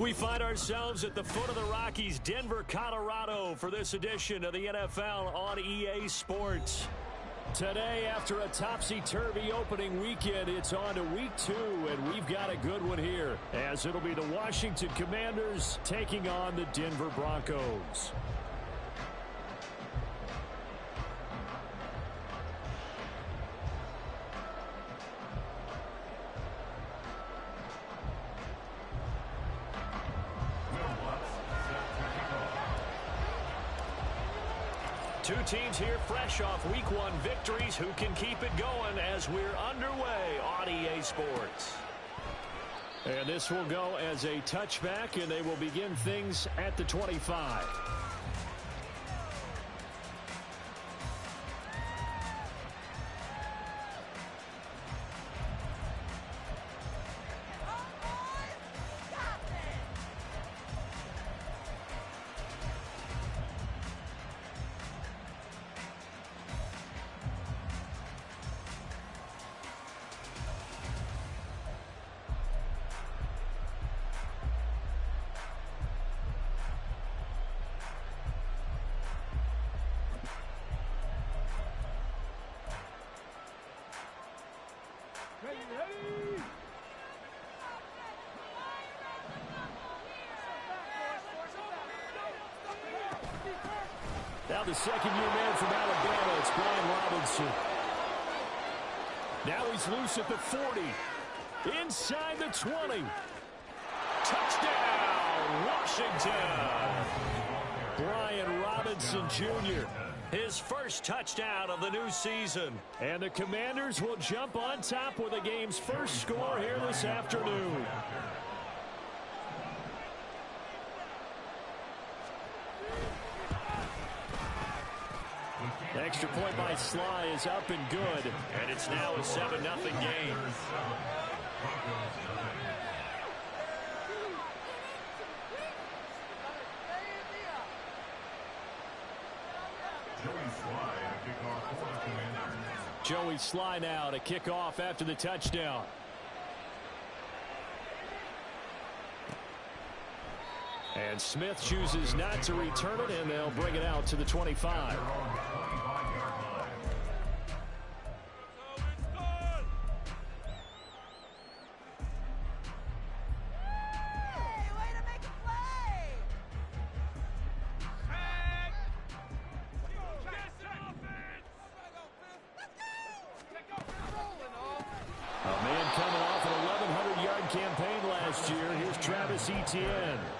We find ourselves at the foot of the Rockies, Denver, Colorado, for this edition of the NFL on EA Sports. Today, after a topsy-turvy opening weekend, it's on to week 2, and we've got a good one here, as it'll be the Washington Commanders taking on the Denver Broncos. Two teams here fresh off Week 1 victories. Who can keep it going as we're underway on EA Sports? And this will go as a touchback, and they will begin things at the 25. Now the second-year man from Alabama, it's Brian Robinson. Now he's loose at the 40. Inside the 20. Touchdown, Washington. Brian Robinson Jr., his first touchdown of the new season. And the Commanders will jump on top with the game's first score here this afternoon. The extra point by Sly is up and good. And it's now a 7-0 game. Joey Sly now to kick off after the touchdown. And Smith chooses not to return it, and they'll bring it out to the 25.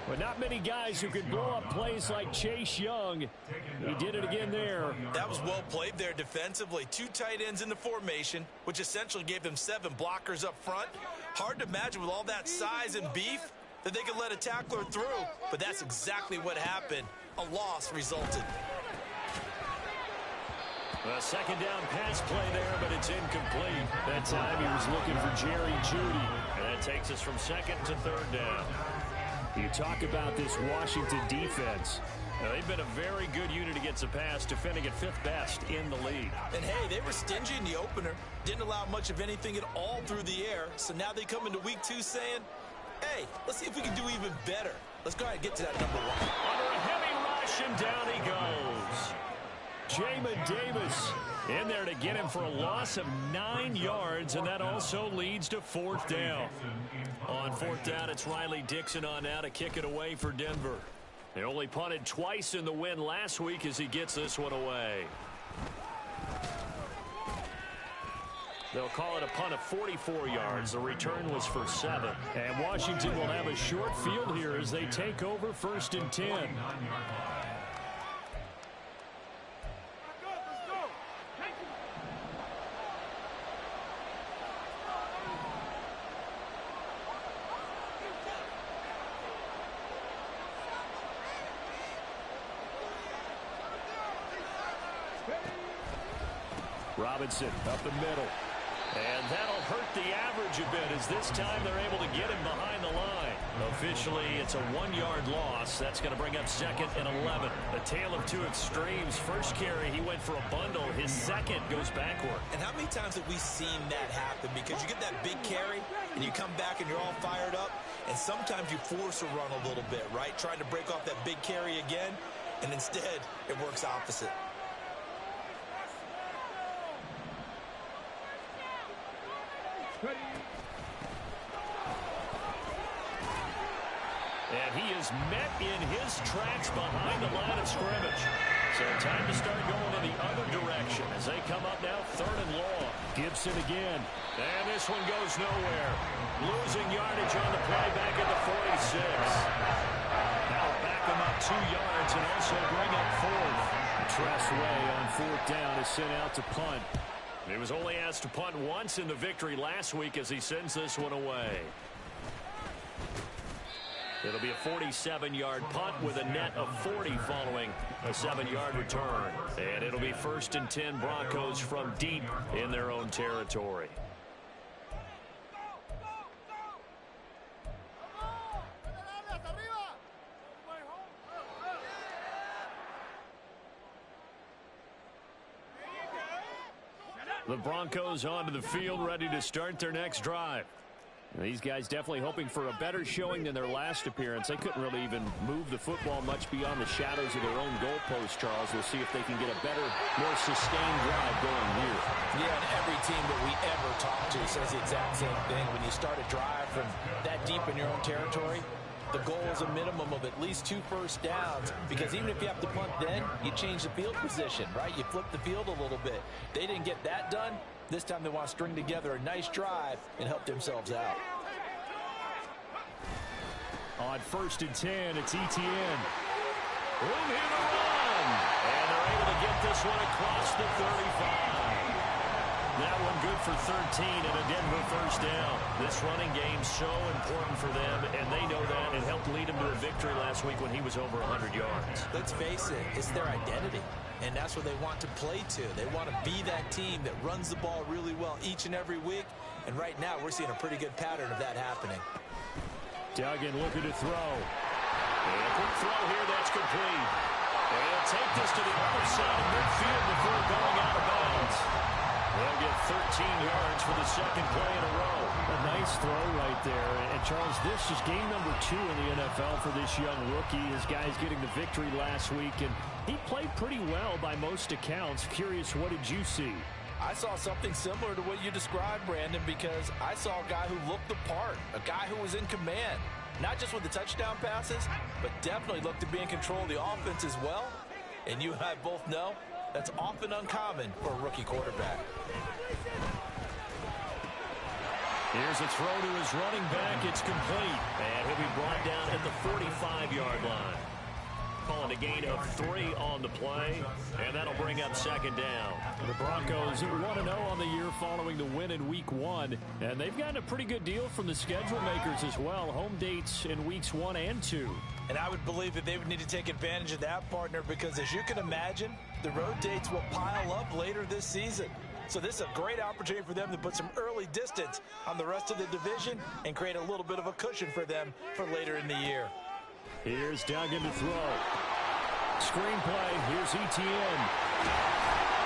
But not many guys who could blow up plays like Chase Young. He did it again there. That was well played there defensively. 2 tight ends in the formation, which essentially gave them 7 blockers up front. Hard to imagine with all that size and beef that they could let a tackler through. But that's exactly what happened. A loss resulted. A second down pass play there, but it's incomplete. That time he was looking for Jerry Jeudy. And that takes us from second to third down. You talk about this Washington defense. They've been a very good unit against the pass, defending at 5th best in the league. And, hey, they were stingy in the opener. Didn't allow much of anything at all through the air. So now they come into week 2 saying, hey, let's see if we can do even better. Let's go ahead and get to that number 1. Under a heavy rush, and down he goes. Jamin Davis in there to get him for a loss of 9 yards, and that also leads to 4th down. On 4th down, it's Riley Dixon on now to kick it away for Denver. They only punted twice in the win last week as he gets this one away. They'll call it a punt of 44 yards. The return was for 7. And Washington will have a short field here as they take over 1st and 10. Robinson up the middle. And that'll hurt the average a bit as this time they're able to get him behind the line. Officially, it's a 1-yard loss. That's going to bring up 2nd and 11. A tale of two extremes. First carry, he went for a bundle. His second goes backward. And how many times have we seen that happen? Because you get that big carry, and you come back and you're all fired up, and sometimes you force a run a little bit, right? Trying to break off that big carry again, and instead it works opposite. And he is met in his tracks behind the line of scrimmage. So time to start going in the other direction as they come up now 3rd and long. Gibson again. And this one goes nowhere. Losing yardage on the play back at the 46. Now back him up 2 yards and also bring up 4th. Tressway on 4th down is sent out to punt. He was only asked to punt once in the victory last week as he sends this one away. It'll be a 47-yard punt with a net of 40 following a 7-yard return. And it'll be 1st and 10 Broncos from deep in their own territory. The Broncos onto the field, ready to start their next drive. These guys definitely hoping for a better showing than their last appearance. They couldn't really even move the football much beyond the shadows of their own goalpost, Charles. We'll see if they can get a better, more sustained drive going here. Yeah, and every team that we ever talk to says the exact same thing. When you start a drive from that deep in your own territory, the goal is a minimum of at least 2 first downs, because even if you have to punt then, you change the field position, right? You flip the field a little bit. They didn't get that done. This time they want to string together a nice drive and help themselves out. On 1st and 10, it's Etienne. Room here to run. And they're able to get this one across the 35. That one good for 13 and a Denver first down. This running game so important for them, and they know that. It helped lead them to a victory last week when he was over 100 yards. Let's face it, it's their identity. And that's what they want to play to. They want to be that team that runs the ball really well each and every week. And right now, we're seeing a pretty good pattern of that happening. Duggan looking to throw. And a quick throw here, that's complete. And he'll take this to the other side of midfield before going out of bounds. They'll get 13 yards for the second play in a row. A nice throw right there. And Charles, this is game number 2 in the NFL for this young rookie. His guys getting the victory last week, and he played pretty well by most accounts. Curious, what did you see? I saw something similar to what you described, Brandon, because I saw a guy who looked the part, a guy who was in command, not just with the touchdown passes, but definitely looked to be in control of the offense as well. And you and I both know that's often uncommon for a rookie quarterback. Here's a throw to his running back. It's complete. And he'll be brought down at the 45-yard line. Calling a gain of 3 on the play, and that'll bring up 2nd down. The Broncos 1-0 on the year following the win in Week 1, and they've gotten a pretty good deal from the schedule makers as well. Home dates in Weeks 1 and 2. And I would believe that they would need to take advantage of that, partner, because as you can imagine, the road dates will pile up later this season. So this is a great opportunity for them to put some early distance on the rest of the division and create a little bit of a cushion for them for later in the year. Here's Duggan to throw. Screenplay. Here's Etienne.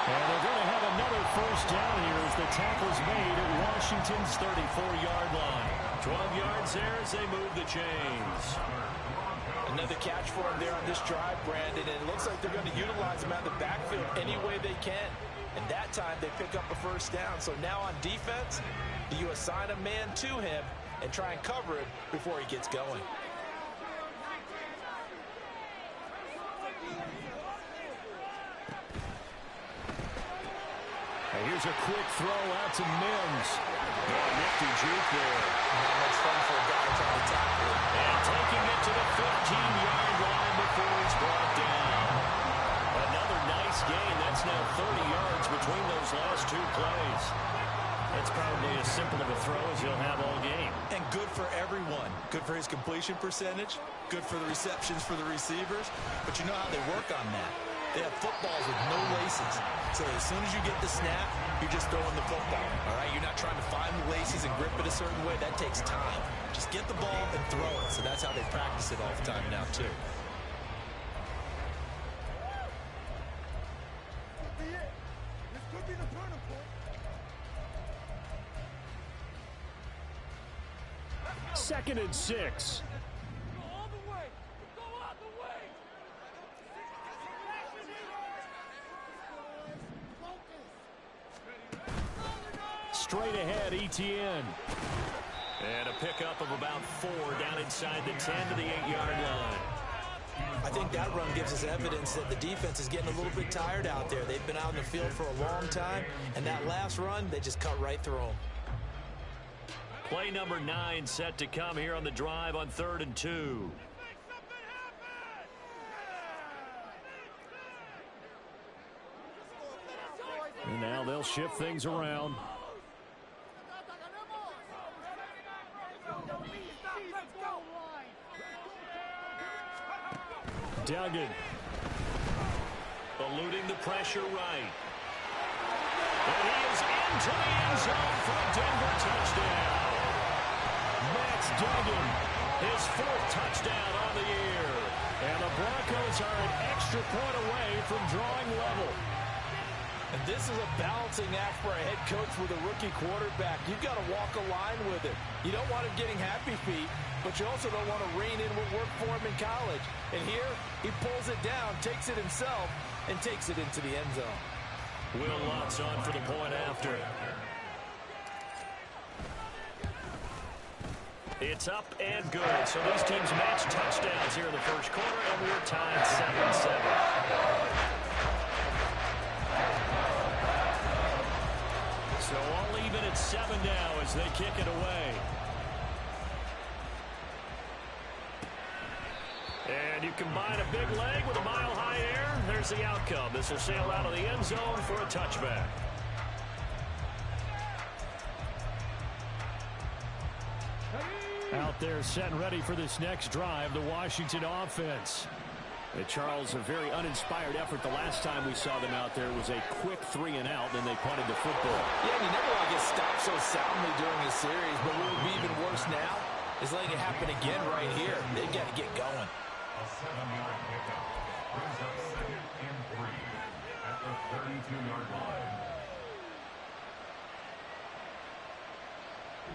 And they're going to have another first down here as the tackle's made at Washington's 34-yard line. 12 yards there as they move the chains. Another catch for him there on this drive, Brandon, and it looks like they're going to utilize him out of the backfield any way they can. And that time they pick up a first down. So now on defense, do you assign a man to him and try and cover him before he gets going? Here's a quick throw out to Mims. Nifty juke there. Not much fun for a guy trying to tackle it. And taking it to the 15-yard line before he's brought down. Another nice gain. That's now 30 yards between those last 2 plays. That's probably as simple of a throw as he'll have all game. And good for everyone. Good for his completion percentage. Good for the receptions for the receivers. But you know how they work on that. They have footballs with no laces. So as soon as you get the snap, you're just throwing the football. All right, you're not trying to find the laces and grip it a certain way. That takes time. Just get the ball and throw it. So that's how they practice it all the time now, too. Second and 6. Straight ahead, ETN. And a pickup of about 4 down inside the 10 to the 8-yard line. I think that run gives us evidence that the defense is getting a little bit tired out there. They've been out in the field for a long time, and that last run, they just cut right through them. Play number 9 set to come here on the drive on 3rd and 2. And now they'll shift things around. Duggan. Eluding the pressure right. And he is into the end zone for a Denver touchdown. Max Duggan, his 4th touchdown on the year. And the Broncos are an extra point away from drawing level. And this is a balancing act for a head coach with a rookie quarterback. You've got to walk a line with it. You don't want him getting happy feet, but you also don't want to rein in what worked for him in college. And here, he pulls it down, takes it himself, and takes it into the end zone. Will Lutz on for the point after. It's up and good. So these teams match touchdowns here in the first quarter, and we're tied 7-7. So all even at 7 now as they kick it away. And you combine a big leg with a mile-high air. There's the outcome. This will sail out of the end zone for a touchback. Out there set and ready for this next drive, the Washington offense. Charles, a very uninspired effort the last time we saw them out there was a quick 3 and out, then they punted the football. Yeah, and you never want to get stopped so soundly during a series, but what would be even worse now is letting it happen again right here. They've got to get going. A 7-yard pickup brings up 2nd and 3 at the 32-yard line.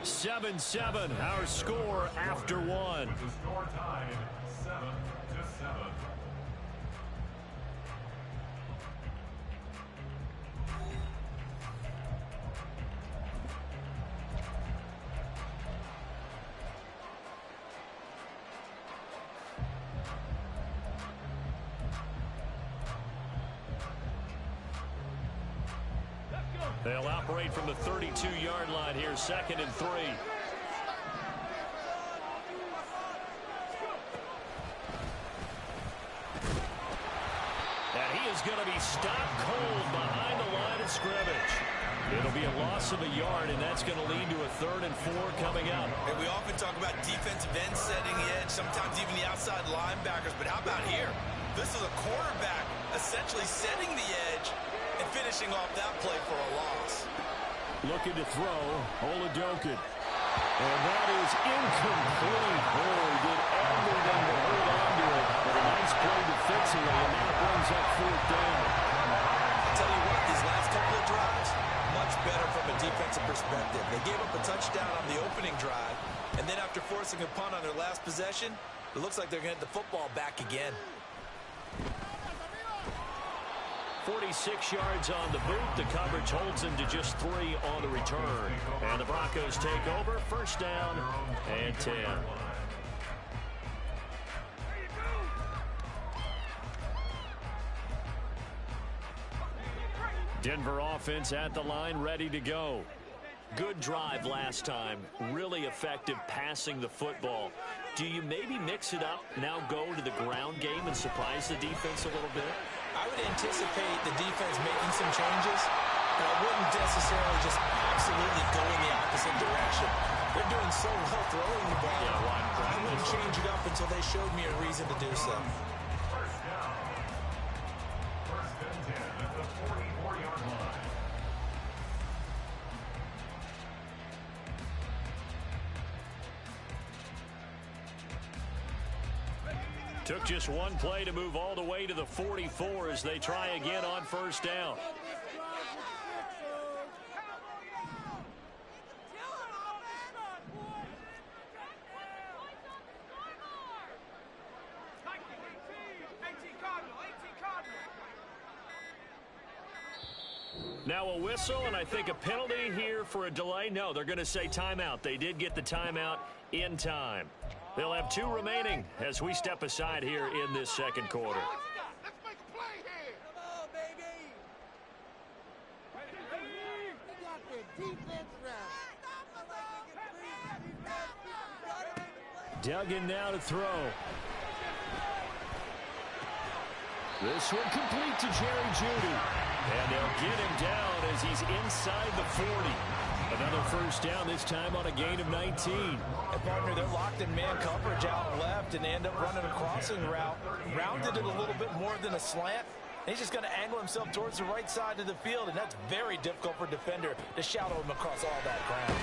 7-7, our score after 1. With the score tied 7-7. They'll operate from the 32-yard line here, 2nd and 3. And he is going to be stopped cold behind the line of scrimmage. It'll be a loss of a yard, and that's going to lead to a 3rd and 4 coming up. And we often talk about defensive ends setting the edge, sometimes even the outside linebackers, but how about here? This is a quarterback essentially setting the edge and finishing off that play for a loss. Looking to throw, Oladokin. And that is incomplete. Oh, he did everything to hold on to it. But a nice play defensively, and that brings up 4th down. I'll tell you what, these last couple of drives, much better from a defensive perspective. They gave up a touchdown on the opening drive, and then after forcing a punt on their last possession, it looks like they're going to get the football back again. 46 yards on the boot. The coverage holds him to just 3 on the return. And the Broncos take over. 1st down and 10. Denver offense at the line, ready to go. Good drive last time. Really effective passing the football. Do you maybe mix it up, now go to the ground game and surprise the defense a little bit? I would anticipate the defense making some changes, but I wouldn't necessarily just absolutely go in the opposite direction. They're doing so well throwing the ball. I wouldn't change it up until they showed me a reason to do so. Took just one play to move all the way to the 44 as they try again on first down. Now a whistle, and I think a penalty here for a delay. No, they're going to say timeout. They did get the timeout in time. They'll have 2 remaining as we step aside here in this second quarter. Let's make a play here. Come on, baby. We got the defense right. Duggan now to throw. This one complete to Jerry Jeudy. And they'll get him down as he's inside the 40. Another first down, this time on a gain of 19. And partner, they're locked in man coverage out left, and they end up running a crossing route. Rounded it a little bit more than a slant. And he's just going to angle himself towards the right side of the field, and that's very difficult for a defender to shadow him across all that ground.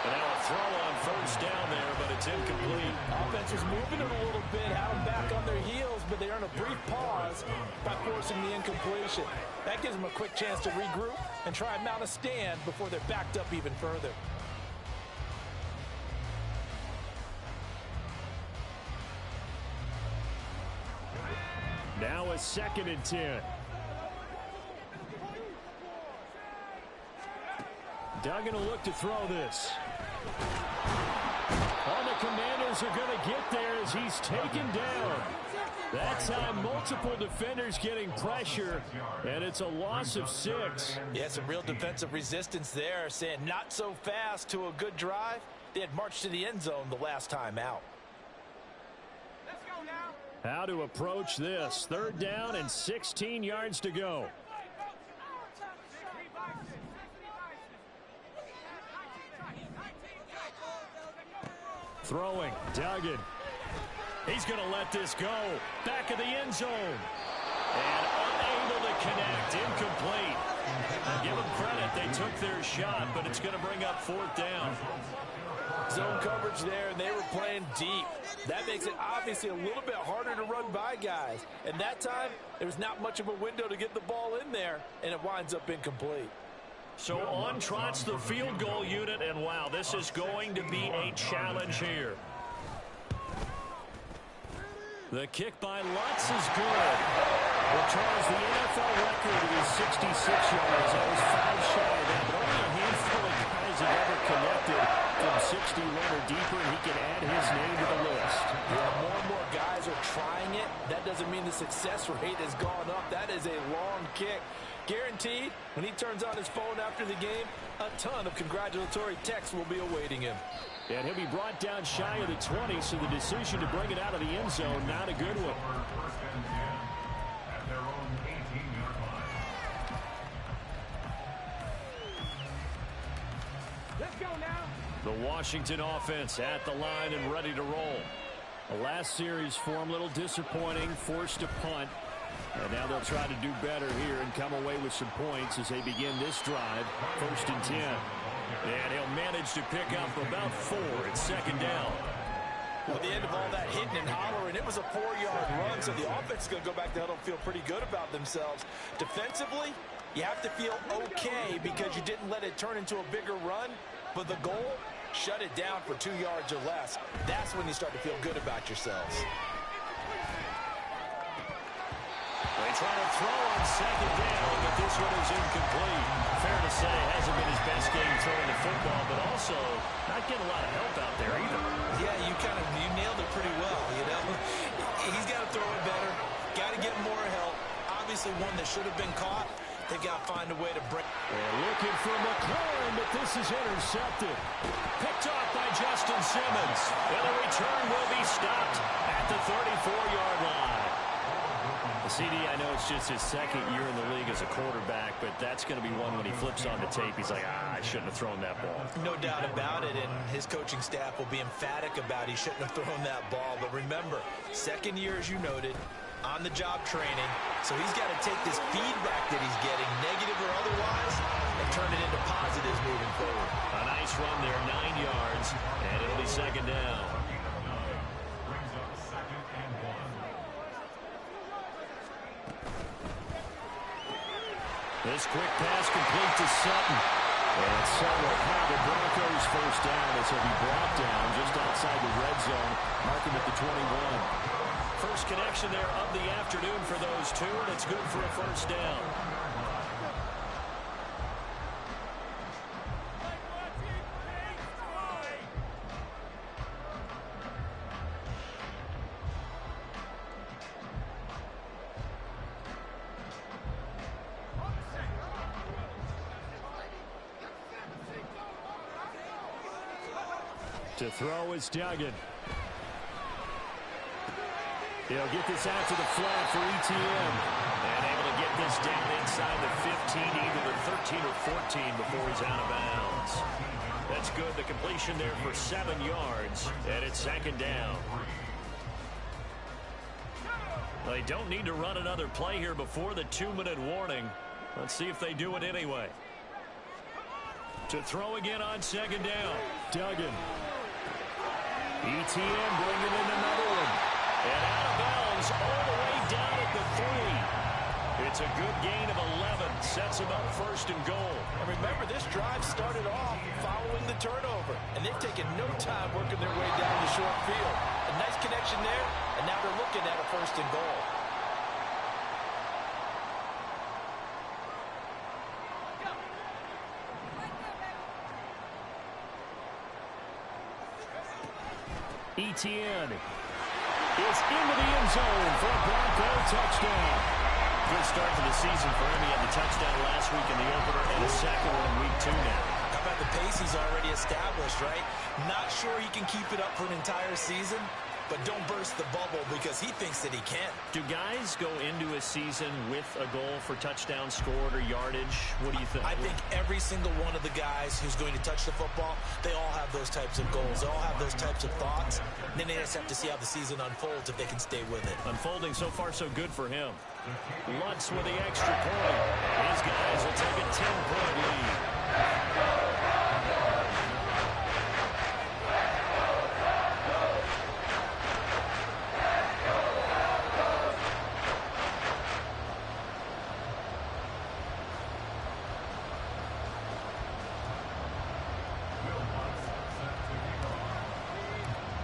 And now a throw on first down there, but it's incomplete. Offense was moving it a little bit, had them back on their heels, but they earn a brief pause by forcing the incompletion. That gives them a quick chance to regroup and try and mount a stand before they're backed up even further. Now a 2nd and 10. Duggan will look to throw this. All the Commanders are going to get there as he's taken down. That time, multiple defenders getting pressure, and it's a loss of 6. Yeah, some real defensive resistance there, saying not so fast to a good drive. They had marched to the end zone the last time out. Let's go now. How to approach this. 3rd down and 16 yards to go. Throwing, Duggan. He's going to let this go. Back of the end zone. And unable to connect. Incomplete. Give them credit. They took their shot, but it's going to bring up 4th down. Zone coverage there, and they were playing deep. That makes it obviously a little bit harder to run by guys. And that time, there was not much of a window to get the ball in there, and it winds up incomplete. So on trots the field goal unit, and wow, this is going to be a challenge here. The kick by Lutz is good. Well, Charles, the NFL record is 66 yards. That was 5 shy of that, but only a handful of guys have ever connected from 61 or deeper, and he can add his name to the list. Yeah, more and more guys are trying it. That doesn't mean the success rate has gone up. That is a long kick. Guaranteed, when he turns on his phone after the game, a ton of congratulatory texts will be awaiting him. And he'll be brought down shy of the 20, so the decision to bring it out of the end zone, not a good one. 1st and 10 at their own 18-yard line. Let's go now. The Washington offense at the line and ready to roll. The last series for him, a little disappointing, forced to punt. And now they'll try to do better here and come away with some points as they begin this drive. 1st and 10. And he'll manage to pick up about 4 at 2nd down. Well, at the end of all that hitting and hollering, it was a 4-yard run, so the offense is going to go back there and feel pretty good about themselves. Defensively, you have to feel okay because you didn't let it turn into a bigger run, but the goal, shut it down for 2 yards or less. That's when you start to feel good about yourselves. They try to throw on 2nd down, but this one is incomplete. Fair to say, hasn't been his best game throwing the football, but also not getting a lot of help out there either. Yeah, you nailed it pretty well, you know. He's got to throw it better, got to get more help. Obviously one that should have been caught. They've got to find a way to break. They're looking for McLaurin, but this is intercepted. Picked off by Justin Simmons. And the return will be stopped at the 34-yard line. CD, I know it's just his 2nd year in the league as a quarterback, but that's going to be one when he flips on the tape. He's like, I shouldn't have thrown that ball. No doubt about it, and his coaching staff will be emphatic about he shouldn't have thrown that ball. But remember, 2nd year, as you noted, on-the-job training, so he's got to take this feedback that he's getting, negative or otherwise, and turn it into positives moving forward. A nice run there, 9 yards, and it'll be 2nd down. Brings up 2nd and This quick pass complete to Sutton. And Sutton will have the Broncos first down as he'll be brought down just outside the red zone. Mark him at the 21. First connection there of the afternoon for those two, and it's good for a first down. To throw is Duggan. He'll get this out to the flat for ETN. And able to get this down inside the 15, either the 13 or 14 before he's out of bounds. That's good. The completion there for 7 yards. And it's second down. They don't need to run another play here before the 2-minute warning. Let's see if they do it anyway. To throw again on second down. Duggan. ETN bringing in another one. And out of bounds all the way down at the 3. It's a good gain of 11. Sets him up first and goal. And remember, this drive started off following the turnover. And they've taken no time working their way down the short field. A nice connection there, and now they're looking at a first and goal. ETN is into the end zone for a Bronco touchdown. Good start to the season for him. He had the touchdown last week in the opener and a second one in week 2 now. How about the pace he's already established, right? Not sure he can keep it up for an entire season, but don't burst the bubble because he thinks that he can. Do guys go into a season with a goal for touchdown scored or yardage? What do you think? I think every single one of the guys who's going to touch the football, they all have those types of goals. They all have those types of thoughts. And then they just have to see how the season unfolds if they can stay with it. Unfolding so far so good for him. Lutz with the extra point. These guys will take a 10-point lead.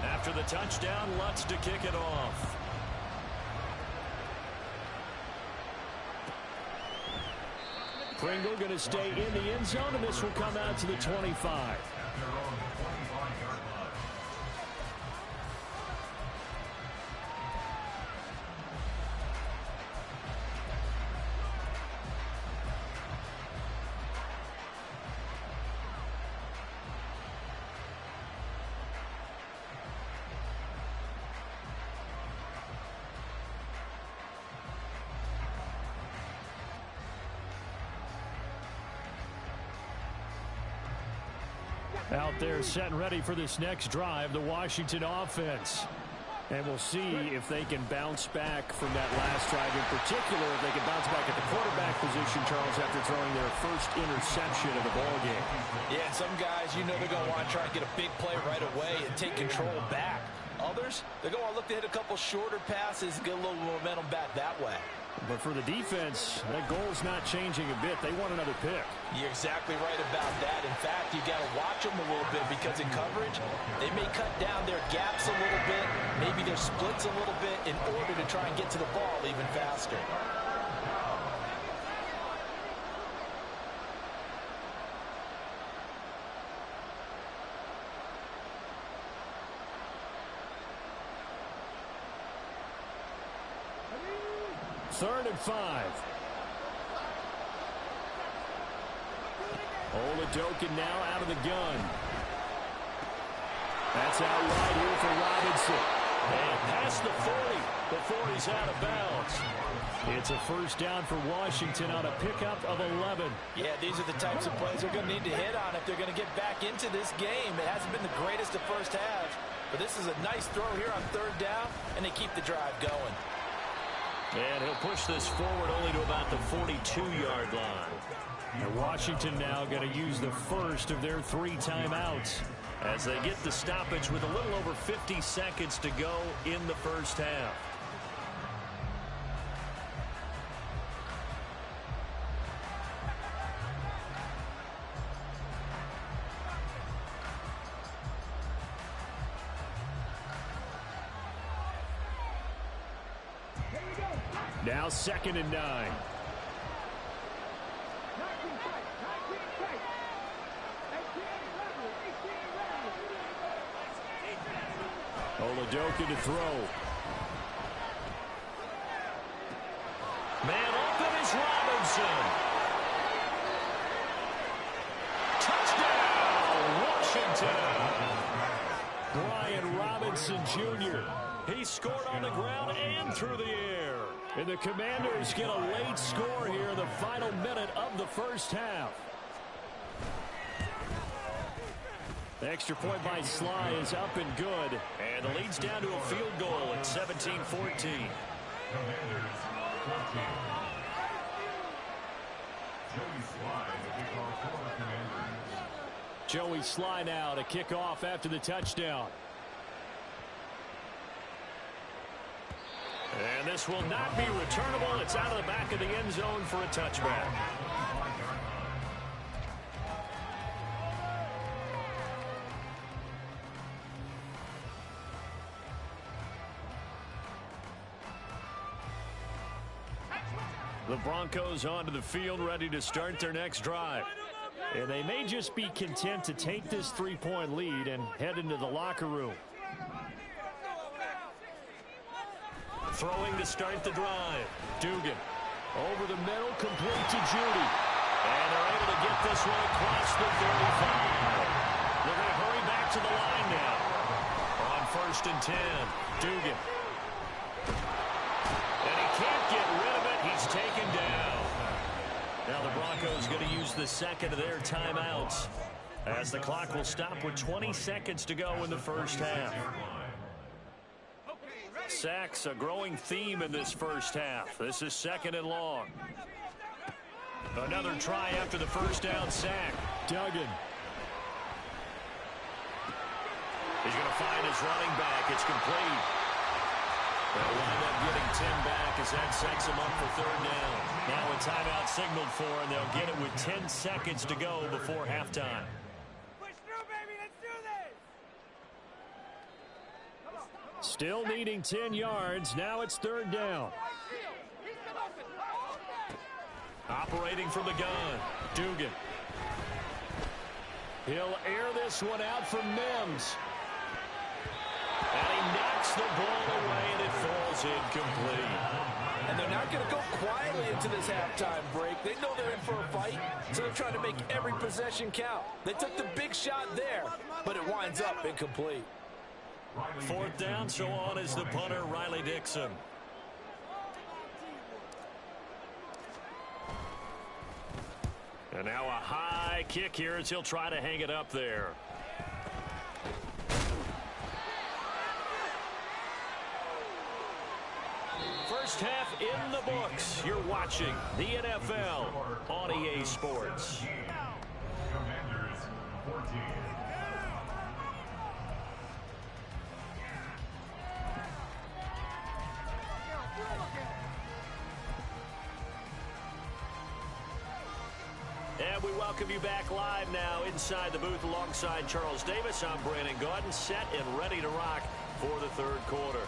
After the touchdown, Lutz to kick it off. Pringle going to stay in the end zone, and this will come out to the 25. Out there set and ready for this next drive, the Washington offense. And we'll see if they can bounce back from that last drive. In particular, if they can bounce back at the quarterback position, Charles, after throwing their first interception of the ball game. Yeah, and some guys, you know they're going to want to try and get a big play right away and take control back. Others, they're going to look to hit a couple shorter passes, get a little momentum back that way. But for the defense, that goal's not changing a bit. They want another pick. You're exactly right about that. In fact, you got to watch them a little bit because in coverage, they may cut down their gaps a little bit, maybe their splits a little bit in order to try and get to the ball even faster. Third and 5. Oladokun now out of the gun. That's out wide here for Robinson. And past the 40 before he's out of bounds. It's a first down for Washington on a pickup of 11. Yeah, these are the types of plays they're going to need to hit on if they're going to get back into this game. It hasn't been the greatest of first halves, but this is a nice throw here on third down, and they keep the drive going. And he'll push this forward only to about the 42-yard line. And Washington now going to use the first of their 3 timeouts as they get the stoppage with a little over 50 seconds to go in the first half. Now 2nd and 9. Oladoka to throw. Man open is Robinson. Touchdown, Washington. Brian Robinson Jr. He scored on the ground and through the air. And the Commanders get a late score here in the final minute of the first half. The extra point by Sly is up and good. And the lead's down to a field goal at 17-14. Commanders 14. Joey Sly to kick off for the Commanders. Joey Sly now to kick off after the touchdown. And this will not be returnable. It's out of the back of the end zone for a touchback. The Broncos onto the field, ready to start their next drive. And they may just be content to take this 3-point lead and head into the locker room. Throwing to start the drive. Dugan over the middle, complete to Judy. And they're able to get this one across the 35. They're going to hurry back to the line now. On 1st and 10, Dugan. And he can't get rid of it. He's taken down. Now the Broncos going to use the second of their timeouts as the clock will stop with 20 seconds to go in the first half. Sacks, a growing theme in this first half. This is 2nd and long. Another try after the first down sack. Duggan. He's going to find his running back. It's complete. They'll wind up getting 10 back as that sets him up for 3rd down. Now a timeout signaled for, and they'll get it with 10 seconds to go before halftime. Still needing 10 yards. Now it's 3rd down. Operating from the gun. Dugan. He'll air this one out for Mims. And he knocks the ball away, and it falls incomplete. And they're not going to go quietly into this halftime break. They know they're in for a fight, so they're trying to make every possession count. They took the big shot there, but it winds up incomplete. 4th down, so on is the punter, Riley Dixon. And now a high kick here as he'll try to hang it up there. First half in the books. You're watching the NFL on EA Sports. Commanders 14. And we welcome you back live now inside the booth alongside Charles Davis. I'm Brandon Gaudin, set and ready to rock for the 3rd quarter.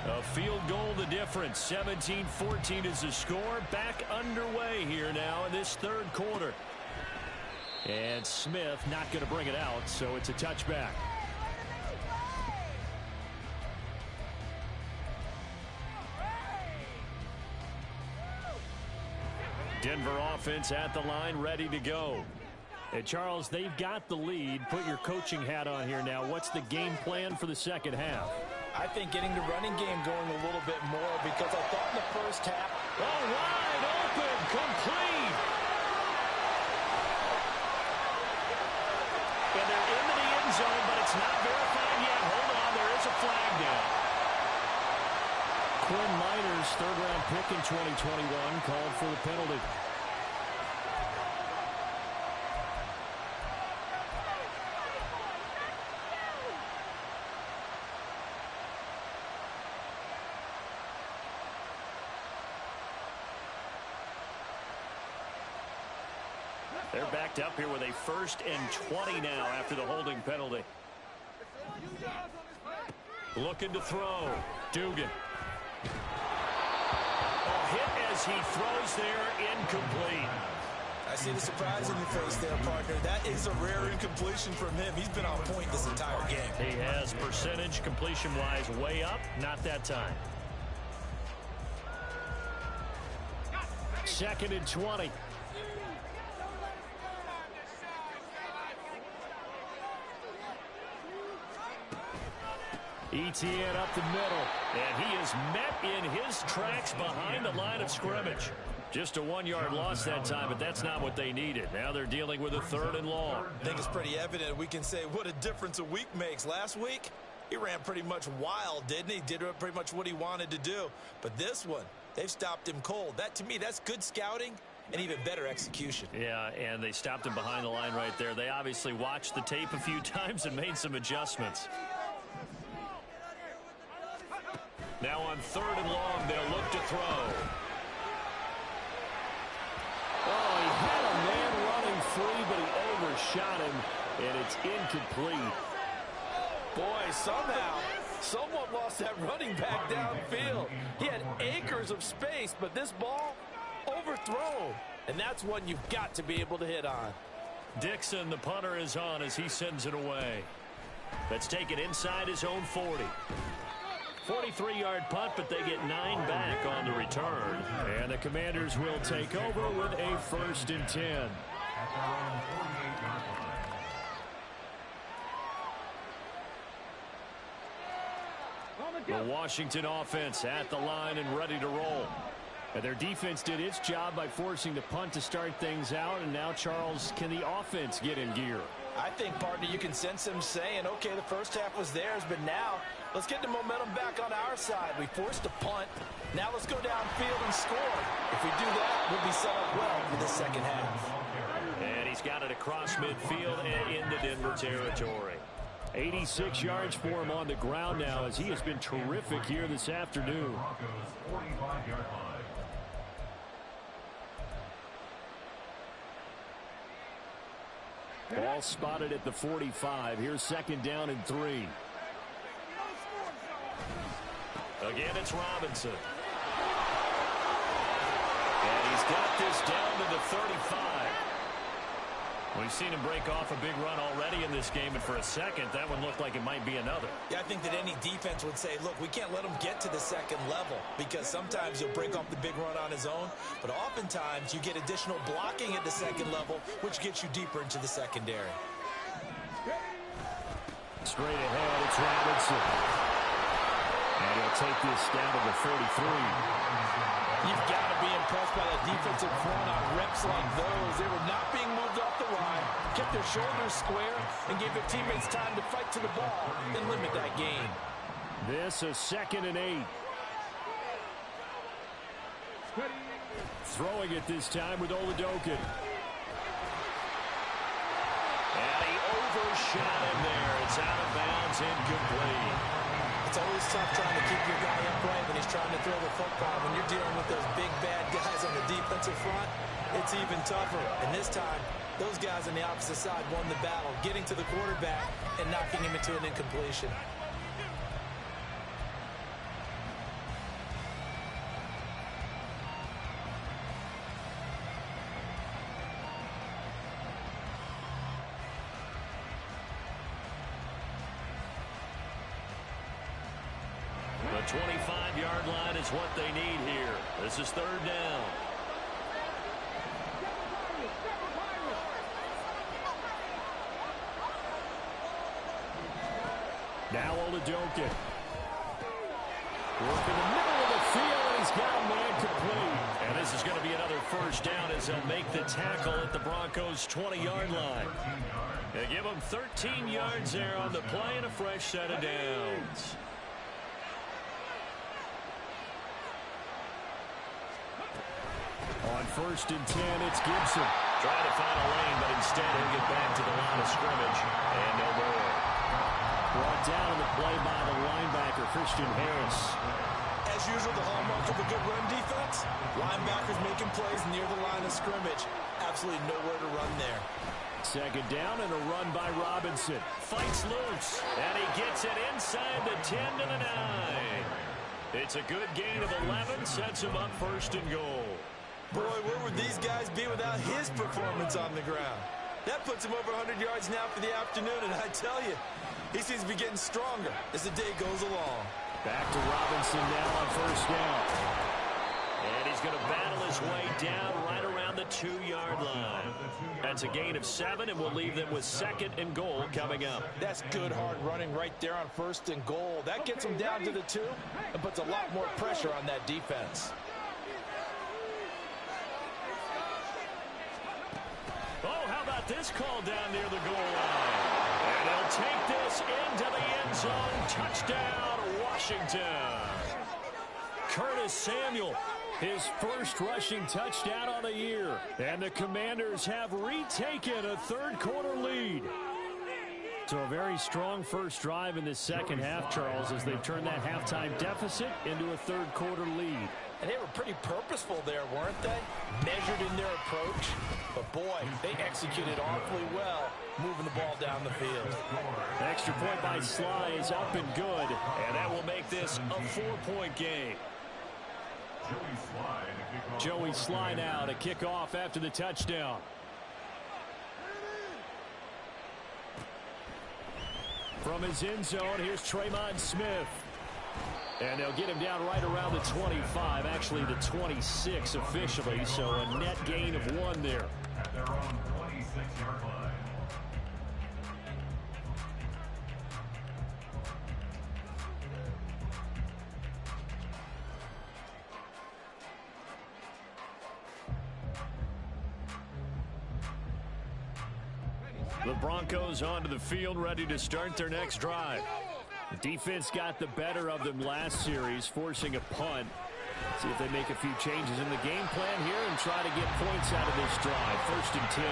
A field goal the difference. 17-14 is the score. Back underway here now in this 3rd quarter. And Smith not going to bring it out, so it's a touchback. Denver offense at the line, ready to go. And Charles, they've got the lead. Put your coaching hat on here now. What's the game plan for the 2nd half? I think getting the running game going a little bit more, because I thought in the first half. Oh, wide open, complete. And they're into the end zone, but it's not verified yet. Hold on, there is a flag down. Quinn Miners, 3rd-round pick in 2021, called for the penalty. They're backed up here with a 1st and 20 now after the holding penalty. Looking to throw. Dugan. A hit as he throws there, incomplete. I see the surprise in your face there, partner. That is a rare incompletion from him. He's been on point this entire game. He has percentage completion-wise way up. Not that time. 2nd and 20. ETN up the middle, and he is met in his tracks behind the line of scrimmage. Just a 1-yard loss that time, but that's not what they needed. Now they're dealing with a 3rd and long. I think it's pretty evident. We can say what a difference a week makes. Last week, he ran pretty much wild, didn't he? Did pretty much what he wanted to do. But this one, they've stopped him cold. That, to me, that's good scouting and even better execution. Yeah, and they stopped him behind the line right there. They obviously watched the tape a few times and made some adjustments. Now on 3rd and long, they'll look to throw. Oh, he had a man running free, but he overshot him, and it's incomplete. Boy, somehow, someone lost that running back downfield. He had acres of space, but this ball overthrown, and that's one you've got to be able to hit on. Dixon, the punter, is on as he sends it away. Let's take it inside his own 40. 43-yard punt, but they get 9 back on the return. And the Commanders will take over with a 1st and 10. At their own 48-yard line. The Washington offense at the line and ready to roll. And their defense did its job by forcing the punt to start things out. And now, Charles, can the offense get in gear? I think, partner, you can sense him saying, okay, the first half was theirs, but now let's get the momentum back on our side. We forced a punt. Now let's go downfield and score. If we do that, we'll be set up well for the second half. And he's got it across midfield and into Denver territory. 86 yards for him on the ground now as he has been terrific here this afternoon. Broncos 45-yard line. Ball spotted at the 45. Here's 2nd down and 3. Again, it's Robinson. And he's got this down to the 35. We've seen him break off a big run already in this game, and for a second, that one looked like it might be another. Yeah, I think that any defense would say, look, we can't let him get to the second level because sometimes he'll break off the big run on his own, but oftentimes you get additional blocking at the second level, which gets you deeper into the secondary. Straight ahead, it's Robinson. And he'll take this down to the 33. You've got to be impressed by that defensive front on reps like those. They were not being moved off the line, kept their shoulders square, and gave their teammates time to fight to the ball and limit that gain. This is 2nd and 8. Throwing it this time with Oladokin. And he overshot him there. It's out of bounds, incomplete. It's always tough trying to keep your guy upright when he's trying to throw the football. When you're dealing with those big, bad guys on the defensive front, it's even tougher. And this time, those guys on the opposite side won the battle, getting to the quarterback and knocking him into an incompletion. The 25-yard line is what they need here. This is 3rd down. Now Oladokin. Working the middle of the field, and he's got a man complete. And this is going to be another 1st down as they'll make the tackle at the Broncos' 20-yard line. They give them 13 yards there on the play and a fresh set of downs. On 1st and 10, it's Gibson. Trying to find a lane, but instead he'll get back to the line of scrimmage. And no more. Brought down on the play by the linebacker, Christian Harris. As usual, the hallmark of a good run defense, linebackers making plays near the line of scrimmage. Absolutely nowhere to run there. Second down and a run by Robinson. Fights loose, and he gets it inside the 10 to the 9. It's a good gain of 11, sets him up first and goal. Boy, where would these guys be without his performance on the ground? That puts him over 100 yards now for the afternoon, and I tell you, he seems to be getting stronger as the day goes along. Back to Robinson now on first down. And he's going to battle his way down right around the 2-yard line. That's a gain of 7, and we'll leave them with second and goal coming up. That's good hard running right there on first and goal. That gets them down to the 2 and puts a lot more pressure on that defense. Oh, how about this call down near the goal line? And he'll take this into the end zone. Touchdown, Washington. Curtis Samuel, his first rushing touchdown on the year. And the Commanders have retaken a third-quarter lead. So a very strong first drive in the second half, Charles, as they've turned that halftime deficit into a third-quarter lead. And they were pretty purposeful there, weren't they? Measured in their approach. But, boy, they executed awfully well moving the ball down the field. Extra point by Sly is up and good. And that will make this a 4-point game. Joey Sly now to kick off after the touchdown. From his end zone, here's Tremont Smith. And they'll get him down right around the 25, actually the 26 officially, so a net gain of 1 there. At their own 26-yard line. The Broncos onto the field, ready to start their next drive. The defense got the better of them last series, forcing a punt. See if they make a few changes in the game plan here and try to get points out of this drive. First and 10.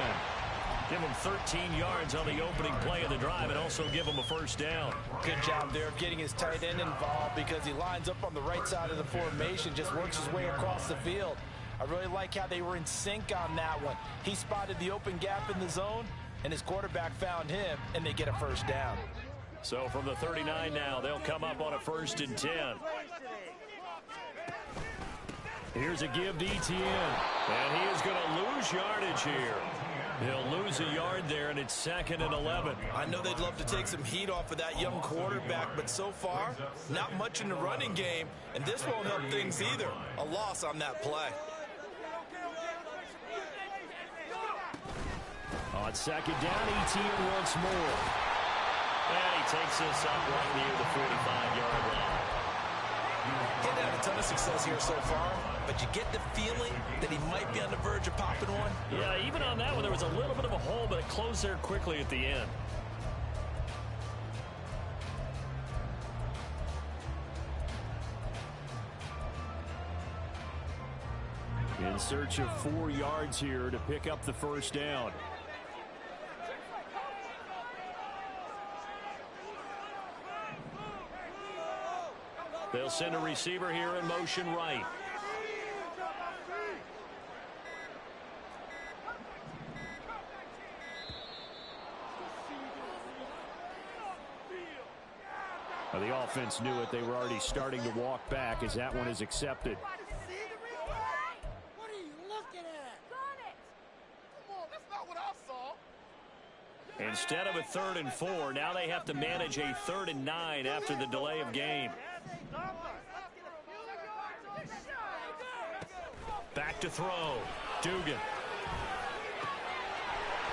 Give them 13 yards on the opening play of the drive and also give them a first down. Good job there of getting his tight end involved because he lines up on the right side of the formation, just works his way across the field. I really like how they were in sync on that one. He spotted the open gap in the zone, and his quarterback found him, and they get a first down. So from the 39 now, they'll come up on a first and 10. Here's a give to Etienne, and he is going to lose yardage here. He'll lose a yard there, and it's second and 11. I know they'd love to take some heat off of that young quarterback, but so far, not much in the running game, and this won't help things either. A loss on that play. On second down, Etienne once more. And he takes this up right near the 45-yard line. He hasn't had a ton of success here so far, but you get the feeling that he might be on the verge of popping one. Yeah, even on that one, there was a little bit of a hole, but it closed there quickly at the end. In search of 4 yards here to pick up the first down. They'll send a receiver here in motion right. Well, the offense knew it. They were already starting to walk back as that one is accepted. What are you looking at? Come on, that's not what I saw. Instead of a 3rd and 4, now they have to manage a 3rd and 9 after the delay of game. Back to throw. Dugan.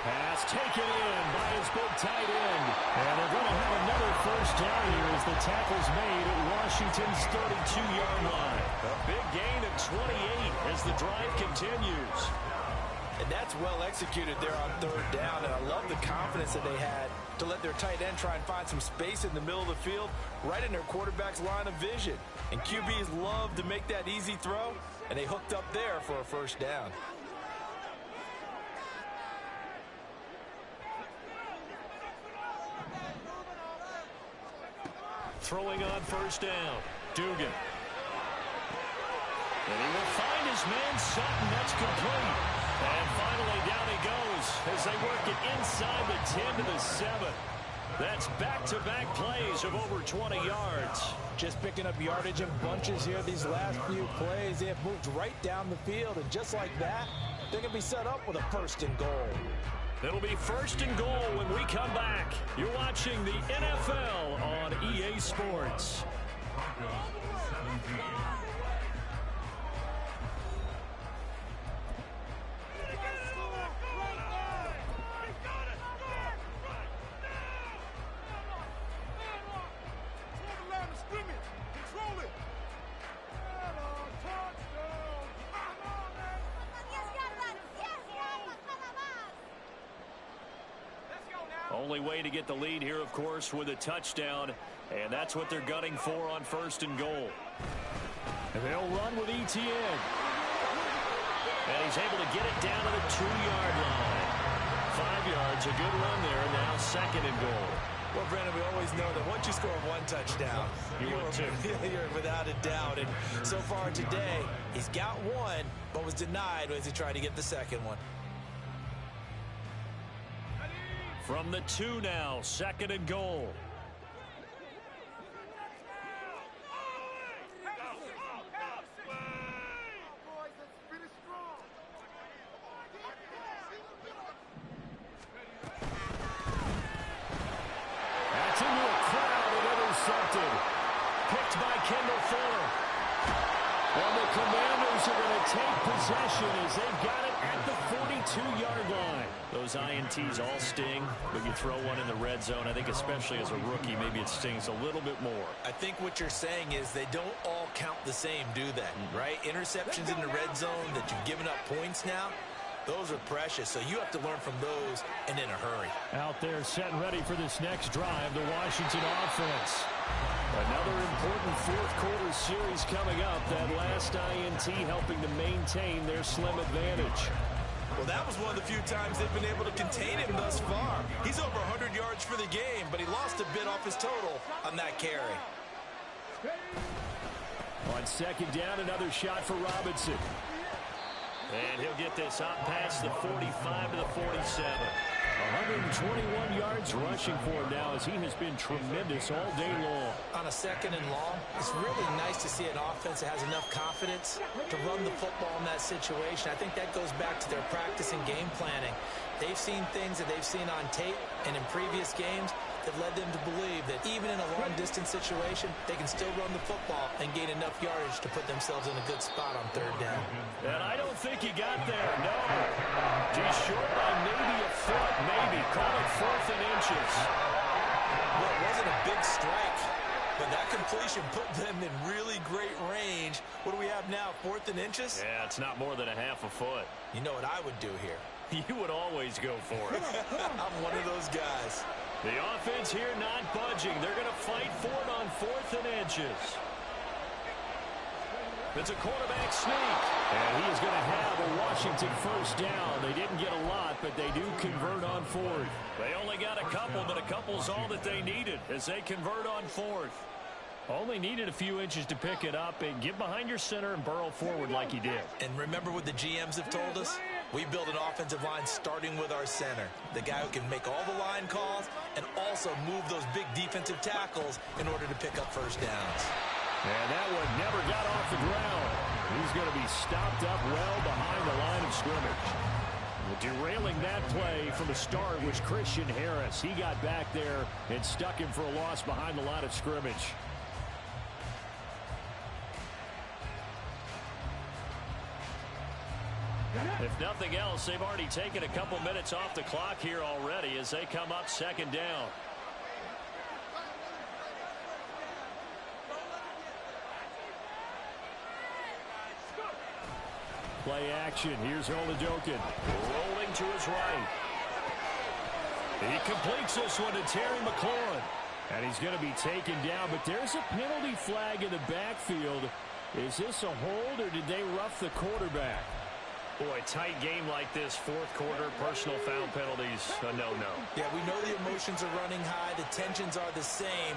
Pass taken in by his big tight end. And they're going to have another first down here as the tackle's made at Washington's 32-yard line. A big gain of 28 as the drive continues. And that's well executed there on 3rd down, and I love the confidence that they had to let their tight end try and find some space in the middle of the field, right in their quarterback's line of vision. And QBs love to make that easy throw, and they hooked up there for a first down. Throwing on first down, Dugan. And he will find his man Sutton. That's complete. And finally, down he goes as they work it inside the 10 to the 7. That's back-to-back plays of over 20 yards. Just picking up yardage in bunches here these last few plays. They have moved right down the field, and just like that, they're going to be set up with a 1st and goal. It'll be 1st and goal when we come back. You're watching the NFL on EA Sports. Only way to get the lead here, of course, with a touchdown, and that's what they're gunning for on 1st and goal. And they'll run with ETN. And he's able to get it down to the 2-yard line. 5 yards, a good run there, now 2nd and goal. Well, Brandon, we always know that once you score 1 touchdown, you're without a doubt. And so far today, he's got 1, but was denied as he tried to get the 2nd one. From the 2 now, 2nd and goal. That's into a crowd and intercepted. Picked by Kendall Fuller. And the Commanders are going to take possession as they've got it at the 42-yard line. Those INTs all sting, but you throw one in the red zone. I think especially as a rookie, maybe it stings a little bit more. I think what you're saying is they don't all count the same, do they? Right? Interceptions in the red zone that you've given up points now, those are precious. So you have to learn from those and in a hurry. Out there set and ready for this next drive, the Washington offense. Another important fourth-quarter series coming up. That last INT helping to maintain their slim advantage. Well, that was one of the few times they've been able to contain him thus far. He's over 100 yards for the game, but he lost a bit off his total on that carry. On 2nd down, another shot for Robinson. And he'll get this up past the 45 to the 47. 121 yards rushing for him now as he has been tremendous all day long. On a 2nd and long, it's really nice to see an offense that has enough confidence to run the football in that situation. I think that goes back to their practice and game planning. They've seen things that they've seen on tape and in previous games that led them to believe that even in a long-distance situation, they can still run the football and gain enough yardage to put themselves in a good spot on 3rd down. And I don't think he got there, no. He's short by maybe a foot, maybe. Call it 4th and inches. Well, it wasn't a big strike, but that completion put them in really great range. What do we have now, 4th and inches? Yeah, it's not more than a half a foot. You know what I would do here? You would always go for it. I'm one of those guys. The offense here not budging. They're going to fight for it on 4th and inches. It's a quarterback sneak. And he is going to have a Washington 1st down. They didn't get a lot, but they do convert on 4th. They only got a couple, but a couple's all that they needed as they convert on 4th. Only needed a few inches to pick it up and get behind your center and burrow forward like he did. And remember what the GMs have told us? We build an offensive line starting with our center, the guy who can make all the line calls and also move those big defensive tackles in order to pick up 1st downs. And that one never got off the ground. He's going to be stopped up well behind the line of scrimmage. Derailing that play from the start was Christian Harris. He got back there and stuck him for a loss behind the line of scrimmage. If nothing else, they've already taken a couple minutes off the clock here already as they come up 2nd down. Play action. Here's Oladokin. Rolling to his right. He completes this one to Terry McLaurin. And he's going to be taken down, but there's a penalty flag in the backfield. Is this a hold, or did they rough the quarterback? Boy, tight game like this, 4th quarter, personal foul penalties, a no-no. Yeah, we know the emotions are running high. The tensions are the same.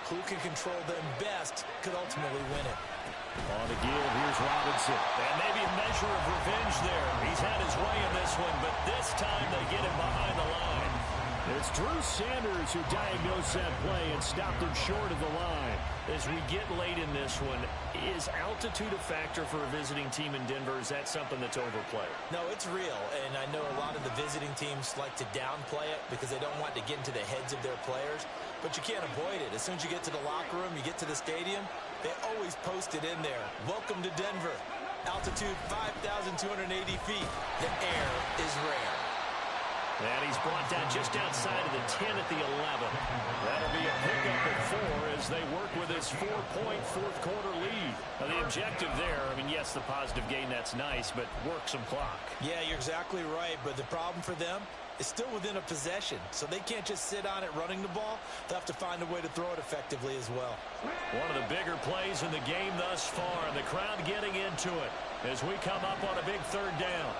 Who can control them best could ultimately win it. On the give, here's Robinson. And maybe a measure of revenge there. He's had his way in this one, but this time they get him behind the line. It's Drew Sanders who diagnosed that play and stopped him short of the line. As we get late in this one, is altitude a factor for a visiting team in Denver? Is that something that's overplayed? No, it's real, and I know a lot of the visiting teams like to downplay it because they don't want to get into the heads of their players, but you can't avoid it. As soon as you get to the locker room, you get to the stadium, they always post it in there. Welcome to Denver. Altitude 5,280 feet. The air is rare. And he's brought down just outside of the 10 at the 11. That'll be a pickup at 4 as they work with his 4-point fourth-quarter lead. Now, the objective there, I mean, yes, the positive gain, that's nice, but work some clock. Yeah, you're exactly right, but the problem for them is still within a possession, so they can't just sit on it running the ball. They'll have to find a way to throw it effectively as well. One of the bigger plays in the game thus far, and the crowd getting into it as we come up on a big third down.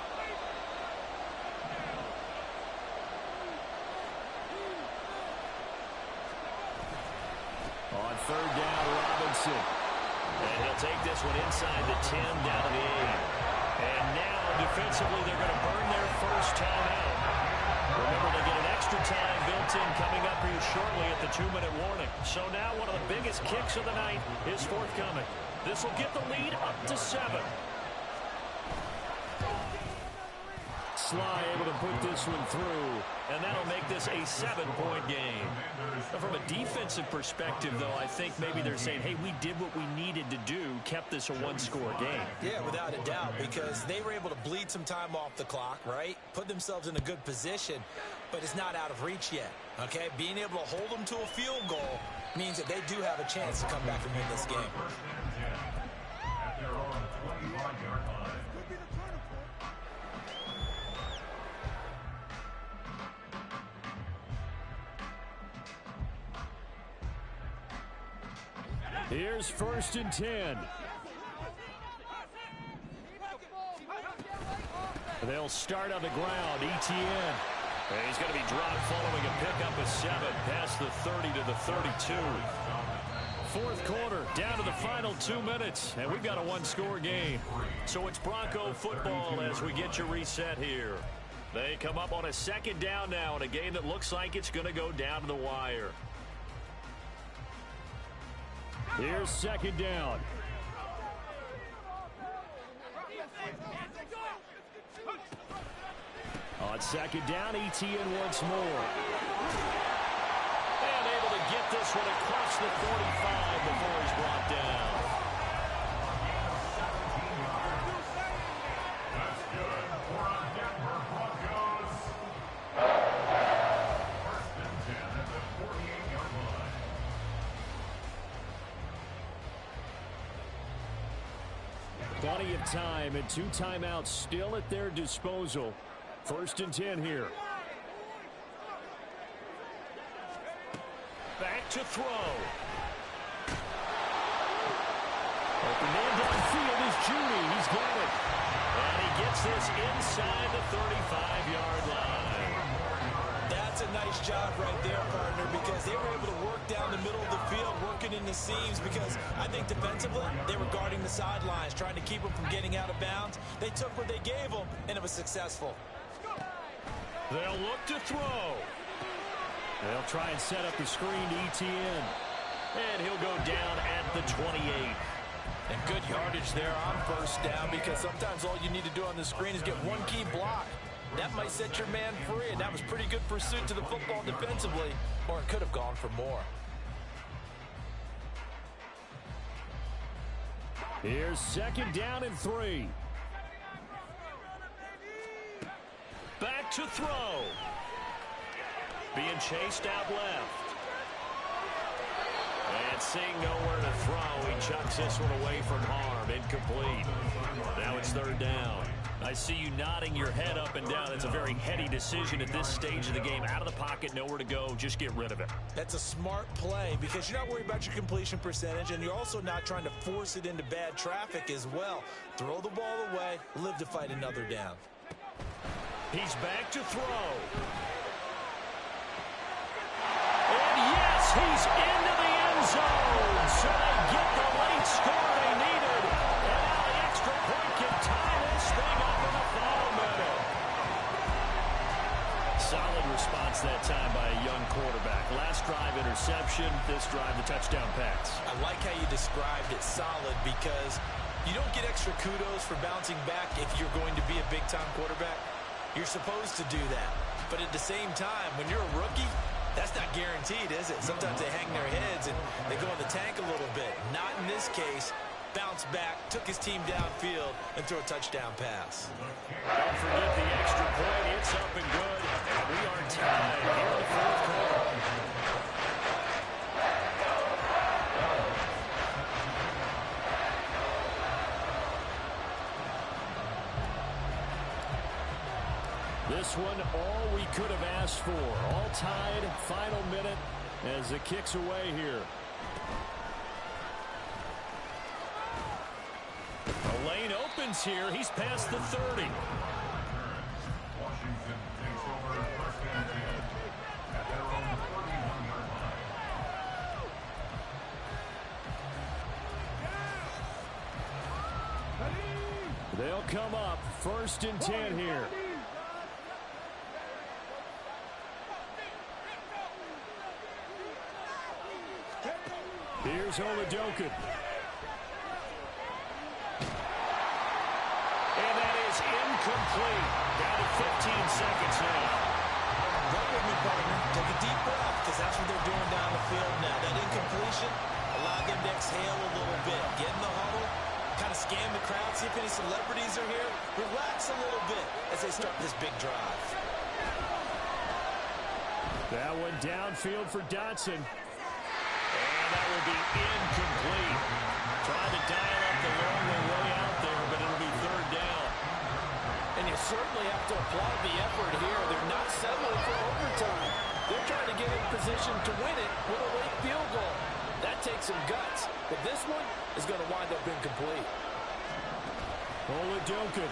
On third down, Robinson. And he'll take this one inside the 10, down to the 8. And now, defensively, they're going to burn their first time out. Remember, they get an extra time built in coming up here shortly at the 2-minute warning. So now one of the biggest kicks of the night is forthcoming. This will get the lead up to 7. Sly able to put this one through, and that'll make this a 7-point game. From a defensive perspective, though, I think maybe they're saying, hey, we did what we needed to do, kept this a one-score game. Yeah, without a doubt, because they were able to bleed some time off the clock, right? Put themselves in a good position, but it's not out of reach yet, okay? Being able to hold them to a field goal means that they do have a chance to come back and win this game. At their own 25-yard line. Here's 1st and 10. They'll start on the ground. Etienne. And he's going to be dropped following a pickup of 7 past the 30 to the 32. Fourth quarter, down to the final 2 minutes, and we've got a one-score game. So it's Bronco football as we get you reset here. They come up on a second down now in a game that looks like it's going to go down to the wire. Here's second down. On second down, Etienne once more. And able to get this one across the 45 before he's brought down. That's good for a Denver Broncos. 1st and 10 at the 48-yard line. Plenty of time and 2 timeouts still at their disposal. 1st and 10 here. Back to throw. Open man downfield is Judy. He's got it. And he gets this inside the 35-yard line. That's a nice job right there, partner, because they were able to work down the middle of the field, working in the seams, because I think defensively they were guarding the sidelines, trying to keep them from getting out of bounds. They took what they gave them, and it was successful. They'll look to throw. They'll try and set up the screen to Etienne. And he'll go down at the 28. And good yardage there on 1st down, because sometimes all you need to do on the screen is get one key block. That might set your man free, and that was pretty good pursuit to the football defensively, or it could have gone for more. Here's second down and 3. Back to throw. Being chased out left. And seeing nowhere to throw, he chucks this one away from harm. Incomplete. Now it's 3rd down. I see you nodding your head up and down. It's a very heady decision at this stage of the game. Out of the pocket, nowhere to go. Just get rid of it. That's a smart play because you're not worried about your completion percentage, and you're also not trying to force it into bad traffic as well. Throw the ball away, live to fight another down. He's back to throw. And yes, he's into the end zone. So they get the late score they needed. quarterback. Last drive interception, this drive the touchdown pass. I like how you described it solid because you don't get extra kudos for bouncing back if you're going to be a big-time quarterback. You're supposed to do that. But at the same time, when you're a rookie, that's not guaranteed, is it? Sometimes they hang their heads and they go in the tank a little bit. Not in this case. Bounced back, took his team downfield, and threw a touchdown pass. Don't forget the extra point. It's up and good. And we are tied here in the fourth quarter. This one, all we could have asked for. All tied, final minute as the kick's away here. The lane opens here. He's past the 30. Washington takes over first and 10 at their own 31-yard line. They'll come up first and 10 here. Here's Oladokin. And that is incomplete. Down to 15 seconds now. Run with me, partner. Take a deep breath because that's what they're doing down the field now. That incompletion allowed them to exhale a little bit. Get in the huddle, kind of scan the crowd, see if any celebrities are here. Relax a little bit as they start this big drive. That one downfield for Dotson. And that will be incomplete. Trying to dial up the long way out there, but it'll be third down. And you certainly have to applaud the effort here. They're not settling for overtime. They're trying to get in position to win it with a late field goal. That takes some guts. But this one is going to wind up incomplete. Oladokin.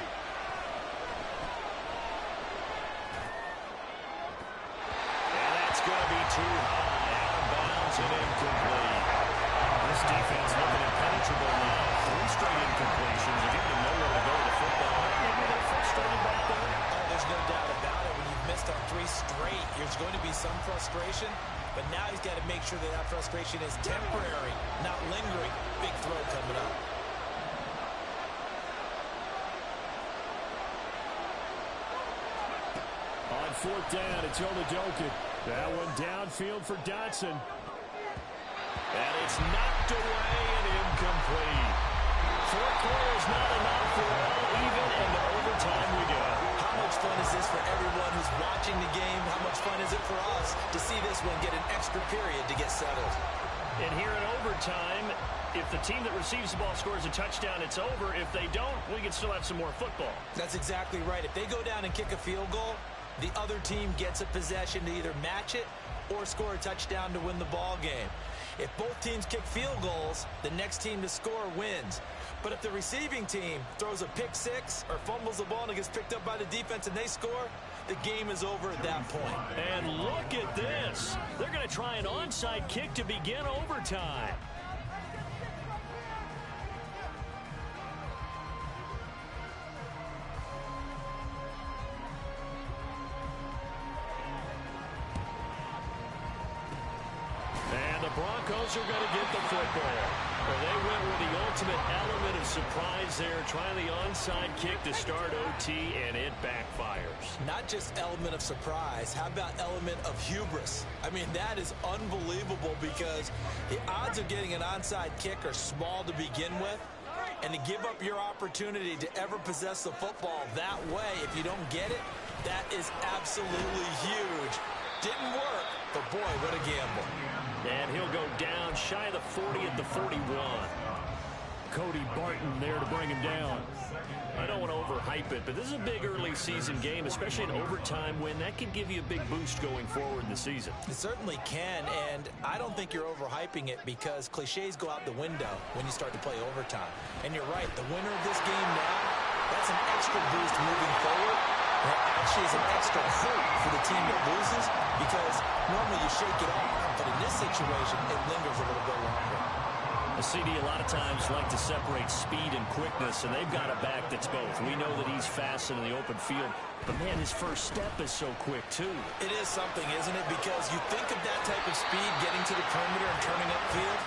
And that's going to be too high. Out of bounds and incomplete. This defense looking impenetrable now. 3 straight incompletions. You get to know where to go with the football. Maybe they're frustrated back there. Oh, there's no doubt about it. When you've missed on 3 straight, there's going to be some frustration. But now he's got to make sure that that frustration is temporary, not lingering. Big throw coming up. On fourth down, it's Oladokin. That one downfield for Dotson. And it's knocked away and incomplete. 4 quarters not enough for all even, and to overtime we go. How much fun is this for everyone who's watching the game? How much fun is it for us to see this one get an extra period to get settled? And here in overtime, if the team that receives the ball scores a touchdown, it's over. If they don't, we can still have some more football. That's exactly right. If they go down and kick a field goal, the other team gets a possession to either match it or score a touchdown to win the ball game. If both teams kick field goals, the next team to score wins. But if the receiving team throws a pick six or fumbles the ball and it gets picked up by the defense and they score, the game is over at that point. And look at this. They're going to try an onside kick to begin overtime. And the Broncos are going to get the football. Well, they went with the ultimate element of surprise there, trying the onside kick to start OT, and it backfires. Not just element of surprise, how about element of hubris? I mean, that is unbelievable because the odds of getting an onside kick are small to begin with, and to give up your opportunity to ever possess the football that way, if you don't get it, that is absolutely huge. Didn't work, but boy, what a gamble. And he'll go down shy of the 40 at the 41. Cody Barton there to bring him down. I don't want to overhype it, but this is a big early season game, especially an overtime win. That can give you a big boost going forward in the season. It certainly can, and I don't think you're overhyping it because cliches go out the window when you start to play overtime. And you're right, the winner of this game now, that's an extra boost moving forward. That actually is an extra hurt for the team that loses because normally you shake it off, but in this situation, it lingers a little bit longer. CD a lot of times like to separate speed and quickness, and they've got a back that's both. We know that he's fast in the open field, but, man, his first step is so quick, too. It is something, isn't it? Because you think of that type of speed getting to the perimeter and turning upfield,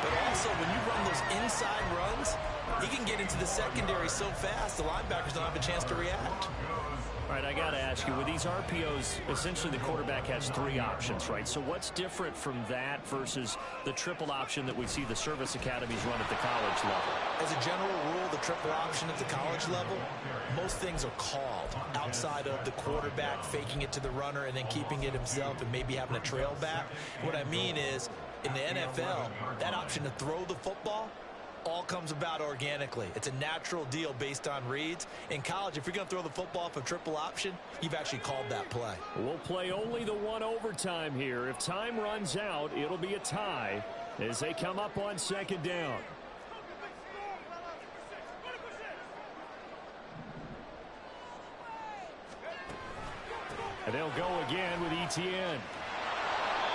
but also when you run those inside runs, he can get into the secondary so fast the linebackers don't have a chance to react. All right, I got to ask you, with these RPOs, essentially the quarterback has 3 options, right? So what's different from that versus the triple option that we see the service academies run at the college level? As a general rule, the triple option at the college level, most things are called outside of the quarterback faking it to the runner and then keeping it himself and maybe having a trail back. What I mean is, in the NFL, that option to throw the football all comes about organically. It's a natural deal based on reads. In college, if you're going to throw the football for triple option, you've actually called that play. We'll play only the 1 overtime here. If time runs out, it'll be a tie as they come up on 2nd down. And they'll go again with Etienne.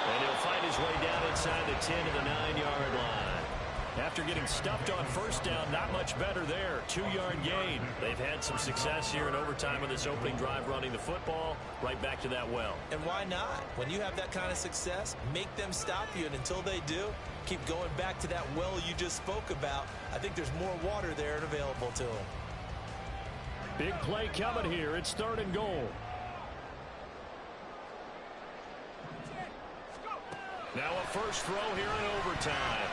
And he'll find his way down inside the 10 to the 9-yard line. After getting stuffed on 1st down, not much better there. 2-yard gain. They've had some success here in overtime with this opening drive running the football right back to that well. And why not? When you have that kind of success, make them stop you. And until they do, keep going back to that well you just spoke about. I think there's more water there and available to them. Big play coming here. It's 3rd and goal. Now a first throw here in overtime.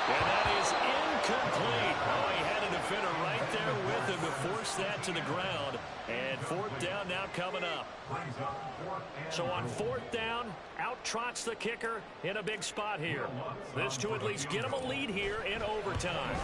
And that is incomplete. Oh, he had a defender right there with him to force that to the ground. And 4th down now coming up. So on 4th down, out trots the kicker in a big spot here. This to at least get him a lead here in overtime.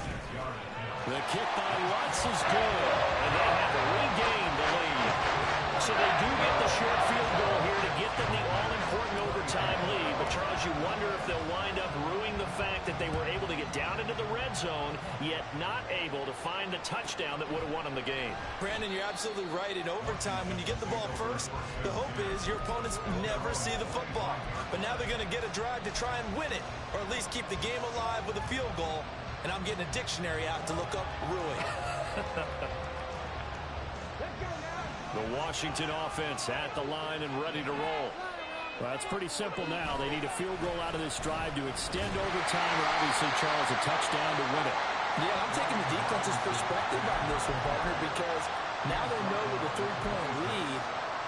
The kick by Lutz is good. And they have regained the lead. So they do get the short field goal here to get them the all-important overtime lead. But, Charles, you wonder if they'll wind up ruining the fact that they were able to get down into the red zone, yet not able to find the touchdown that would have won them the game. Brandon, you're absolutely right. In overtime, when you get the ball first, the hope is your opponents never see the football. But now they're going to get a drive to try and win it, or at least keep the game alive with a field goal. And I'm getting a dictionary out to look up ruin. The Washington offense at the line and ready to roll. Well, it's pretty simple now. They need a field goal out of this drive to extend overtime, or obviously, Charles, a touchdown to win it. Yeah, I'm taking the defense's perspective on this one, partner, because now they know with a 3-point lead,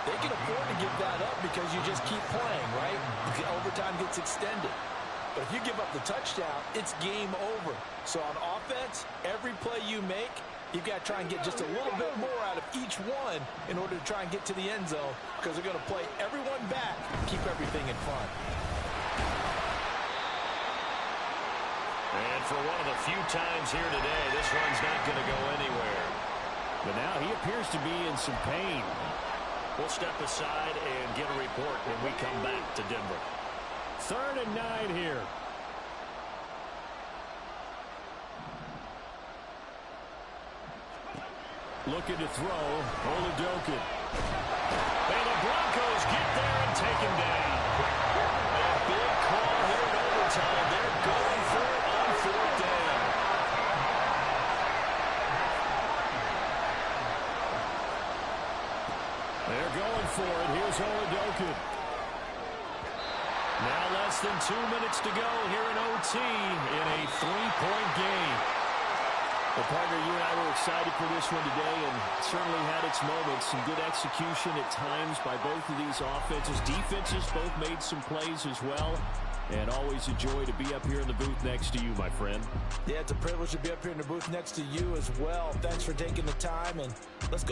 they can afford to give that up because you just keep playing, right? The overtime gets extended. But if you give up the touchdown, it's game over. So on offense, every play you make, you've got to try and get just a little bit more out of each one in order to try and get to the end zone, because they're going to play everyone back and keep everything in front. And for one of the few times here today, this one's not going to go anywhere. But now he appears to be in some pain. We'll step aside and get a report when we come back to Denver. 3rd and 9 here. Looking to throw, Oladokun. And the Broncos get there and take him down. A big call here in overtime. They're going for it on 4th down. They're going for it. Here's Oladokun. Now less than 2 minutes to go here in OT in a 3-point game. Well, partner, you and I were excited for this one today, and certainly had its moments. Some good execution at times by both of these offenses. Defenses both made some plays as well. And always a joy to be up here in the booth next to you, my friend. Yeah, it's a privilege to be up here in the booth next to you as well. Thanks for taking the time, and let's go.